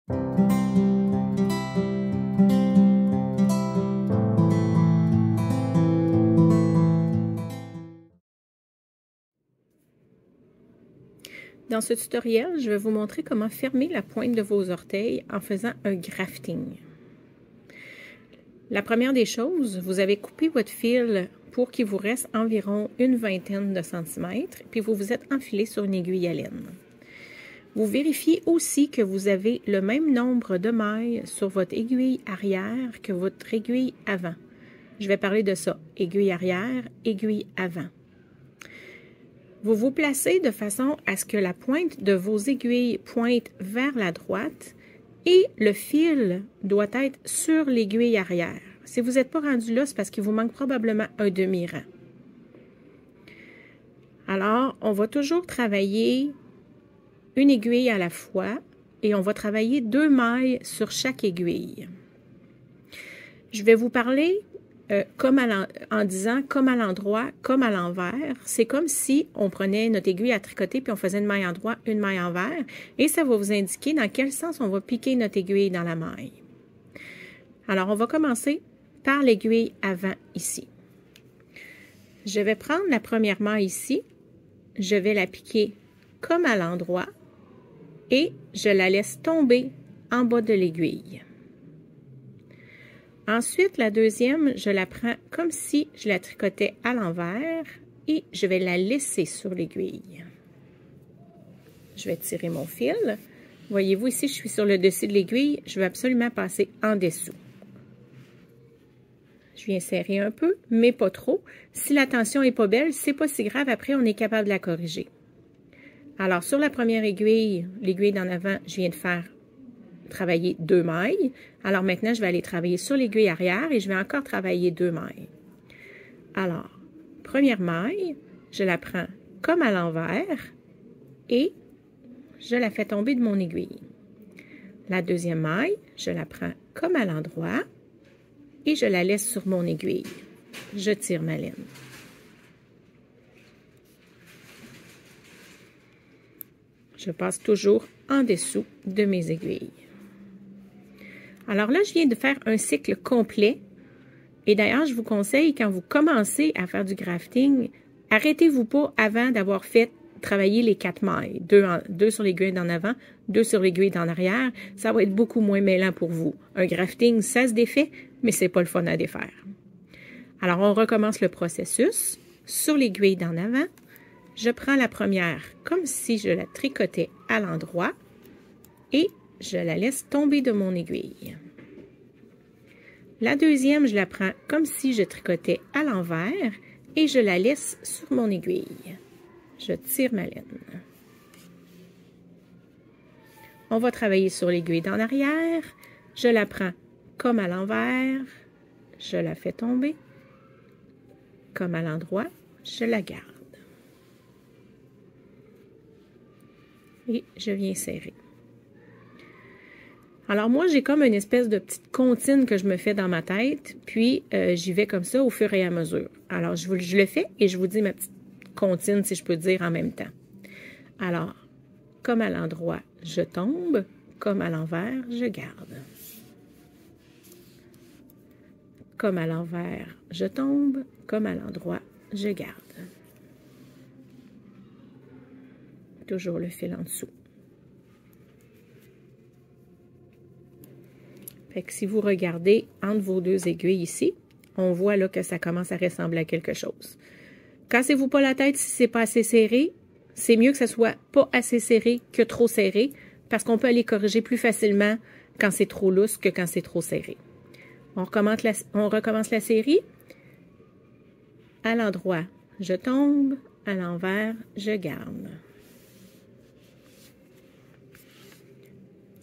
Dans ce tutoriel, je vais vous montrer comment fermer la pointe de vos orteils en faisant un grafting. La première des choses, vous avez coupé votre fil pour qu'il vous reste environ une vingtaine de centimètres, puis vous vous êtes enfilé sur une aiguille à laine. Vous vérifiez aussi que vous avez le même nombre de mailles sur votre aiguille arrière que votre aiguille avant. Je vais parler de ça, aiguille arrière, aiguille avant. Vous vous placez de façon à ce que la pointe de vos aiguilles pointe vers la droite et le fil doit être sur l'aiguille arrière. Si vous n'êtes pas rendu là, c'est parce qu'il vous manque probablement un demi-rang. Alors, on va toujours travailler une aiguille à la fois et on va travailler 2 mailles sur chaque aiguille. Je vais vous parler en disant comme à l'endroit, comme à l'envers. C'est comme si on prenait notre aiguille à tricoter puis on faisait une maille en droit, une maille envers et ça va vous indiquer dans quel sens on va piquer notre aiguille dans la maille. Alors, on va commencer par l'aiguille avant ici. Je vais prendre la première maille ici, je vais la piquer comme à l'endroit et je la laisse tomber en bas de l'aiguille. Ensuite, la deuxième, je la prends comme si je la tricotais à l'envers et je vais la laisser sur l'aiguille. Je vais tirer mon fil. Voyez-vous ici, je suis sur le dessus de l'aiguille. Je vais absolument passer en dessous. Je viens serrer un peu, mais pas trop. Si la tension n'est pas belle, c'est pas si grave. Après, on est capable de la corriger. Alors, sur la première aiguille, l'aiguille d'en avant, je viens de faire travailler 2 mailles. Alors maintenant, je vais aller travailler sur l'aiguille arrière et je vais encore travailler 2 mailles. Alors, première maille, je la prends comme à l'envers et je la fais tomber de mon aiguille. La deuxième maille, je la prends comme à l'endroit et je la laisse sur mon aiguille. Je tire ma laine. Je passe toujours en dessous de mes aiguilles. Alors là, je viens de faire un cycle complet. Et d'ailleurs, je vous conseille, quand vous commencez à faire du grafting, arrêtez-vous pas avant d'avoir fait travailler les 4 mailles. 2 sur l'aiguille d'en avant, 2 sur l'aiguille d'en arrière. Ça va être beaucoup moins mêlant pour vous. Un grafting, ça se défait, mais c'est pas le fun à défaire. Alors, on recommence le processus. Sur l'aiguille d'en avant, je prends la première comme si je la tricotais à l'endroit et je la laisse tomber de mon aiguille. La deuxième, je la prends comme si je tricotais à l'envers et je la laisse sur mon aiguille. Je tire ma laine. On va travailler sur l'aiguille d'en arrière. Je la prends comme à l'envers. Je la fais tomber. Comme à l'endroit, je la garde. Et je viens serrer. Alors moi, j'ai comme une espèce de petite comptine que je me fais dans ma tête, puis j'y vais comme ça au fur et à mesure. Alors, je le fais et je vous dis ma petite comptine, si je peux dire, en même temps. Alors, comme à l'endroit, je tombe, comme à l'envers, je garde. Comme à l'envers, je tombe, comme à l'endroit, je garde. Toujours le fil en dessous. Fait que si vous regardez entre vos 2 aiguilles ici, on voit là que ça commence à ressembler à quelque chose. Cassez-vous pas la tête si c'est pas assez serré. C'est mieux que ça soit pas assez serré que trop serré, parce qu'on peut aller corriger plus facilement quand c'est trop lousse que quand c'est trop serré. On recommence la série. À l'endroit, je tombe. À l'envers, je garde.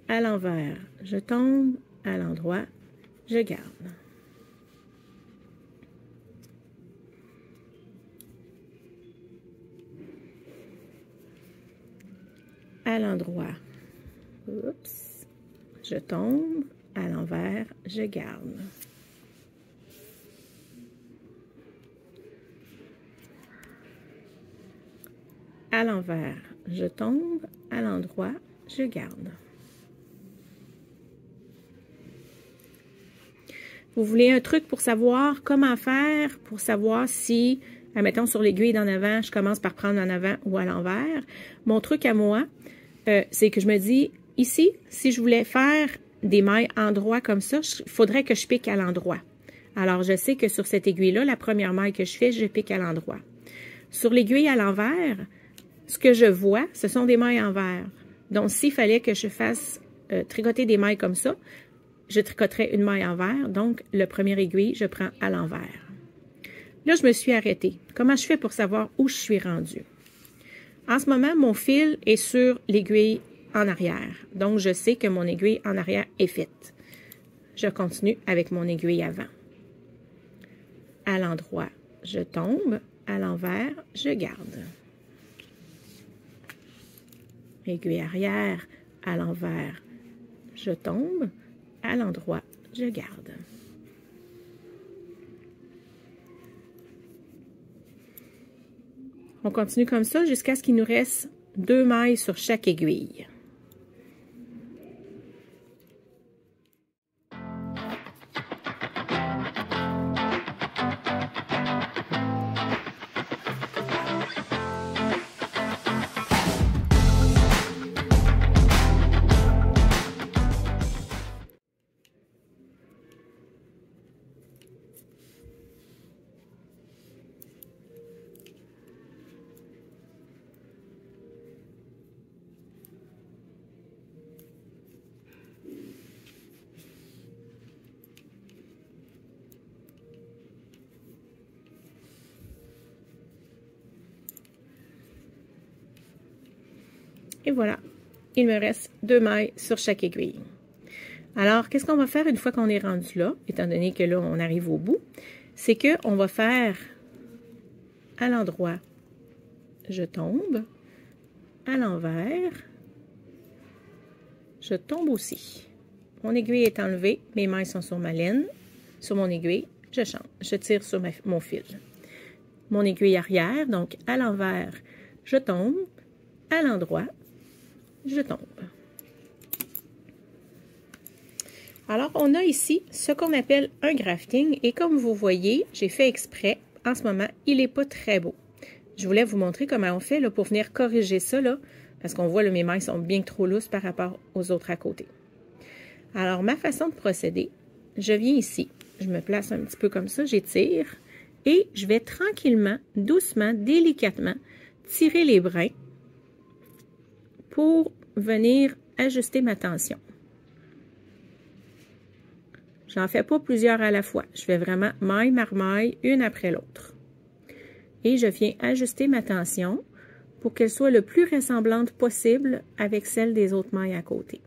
À l'envers, je tombe. À l'endroit, je garde. À l'endroit, oups, je tombe. À l'envers, je garde. À l'envers, je tombe. À l'endroit, je garde. Vous voulez un truc pour savoir comment faire, pour savoir si, admettons sur l'aiguille d'en avant, je commence par prendre en avant ou à l'envers. Mon truc à moi, c'est que je me dis, ici, si je voulais faire des mailles endroit comme ça, il faudrait que je pique à l'endroit. Alors, je sais que sur cette aiguille-là, la première maille que je fais, je pique à l'endroit. Sur l'aiguille à l'envers, ce que je vois, ce sont des mailles envers. Donc, s'il fallait que je fasse tricoter des mailles comme ça, je tricoterais une maille envers. Donc, le premier aiguille, je prends à l'envers. Là, je me suis arrêtée. Comment je fais pour savoir où je suis rendue? En ce moment, mon fil est sur l'aiguille en arrière. Donc, je sais que mon aiguille en arrière est faite. Je continue avec mon aiguille avant. À l'endroit, je tombe. À l'envers, je garde. Aiguille arrière, à l'envers, je tombe. À l'endroit, je garde. On continue comme ça jusqu'à ce qu'il nous reste 2 mailles sur chaque aiguille. Et voilà, il me reste 2 mailles sur chaque aiguille. Alors, qu'est-ce qu'on va faire une fois qu'on est rendu là, étant donné que là, on arrive au bout? C'est qu'on va faire à l'endroit, je tombe, à l'envers, je tombe aussi. Mon aiguille est enlevée, mes mailles sont sur ma laine, sur mon aiguille, je change, je tire sur mon fil. Mon aiguille arrière, donc à l'envers, je tombe, à l'endroit, je tombe. Alors, on a ici ce qu'on appelle un grafting et comme vous voyez, j'ai fait exprès. En ce moment, il n'est pas très beau. Je voulais vous montrer comment on fait là, pour venir corriger ça, là, parce qu'on voit que mes mailles sont bien trop lousses par rapport aux autres à côté. Alors, ma façon de procéder, je viens ici, je me place un petit peu comme ça, j'étire et je vais tranquillement, doucement, délicatement tirer les brins pour venir ajuster ma tension. J'en fais pas plusieurs à la fois. Je fais vraiment maille par maille, une après l'autre. Et je viens ajuster ma tension pour qu'elle soit le plus ressemblante possible avec celle des autres mailles à côté.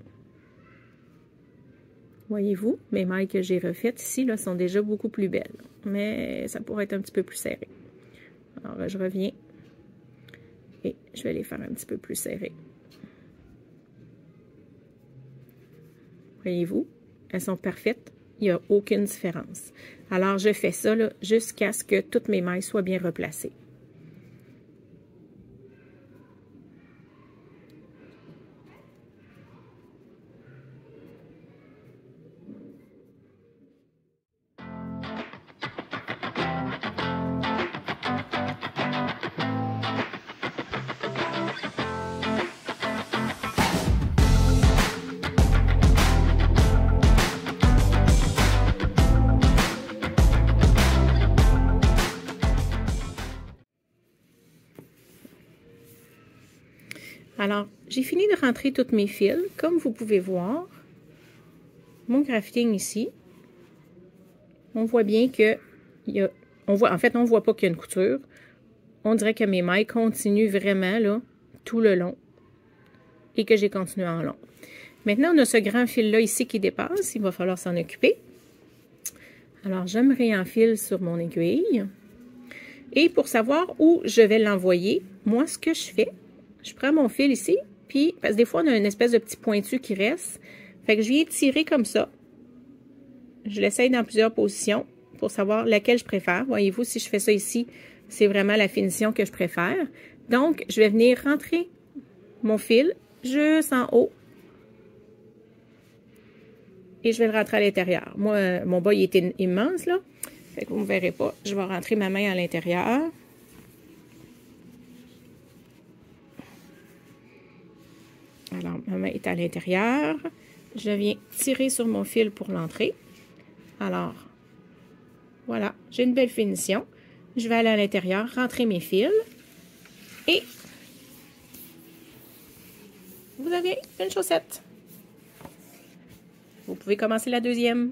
Voyez-vous, mes mailles que j'ai refaites ici là, sont déjà beaucoup plus belles. Mais ça pourrait être un petit peu plus serré. Alors là, je reviens et je vais les faire un petit peu plus serrées. Voyez-vous, elles sont parfaites. Il n'y a aucune différence. Alors, je fais ça jusqu'à ce que toutes mes mailles soient bien replacées. Alors, j'ai fini de rentrer tous mes fils. Comme vous pouvez voir, mon grafting ici, on voit bien que on voit pas qu'il y a une couture. On dirait que mes mailles continuent vraiment là, tout le long et que j'ai continué en long. Maintenant, on a ce grand fil-là ici qui dépasse. Il va falloir s'en occuper. Alors, je me réenfile sur mon aiguille. Et pour savoir où je vais l'envoyer, moi, ce que je fais, je prends mon fil ici, puis, parce que des fois, on a une espèce de petit pointu qui reste. Fait que je viens tirer comme ça. Je l'essaye dans plusieurs positions pour savoir laquelle je préfère. Voyez-vous, si je fais ça ici, c'est vraiment la finition que je préfère. Donc, je vais venir rentrer mon fil juste en haut. et je vais le rentrer à l'intérieur. Moi, mon bas, il était immense, là. Fait que vous ne me verrez pas. Je vais rentrer ma main à l'intérieur. Alors, ma main est à l'intérieur. Je viens tirer sur mon fil pour l'entrée. Alors, voilà, j'ai une belle finition. Je vais aller à l'intérieur, rentrer mes fils. Et vous avez une chaussette. Vous pouvez commencer la deuxième.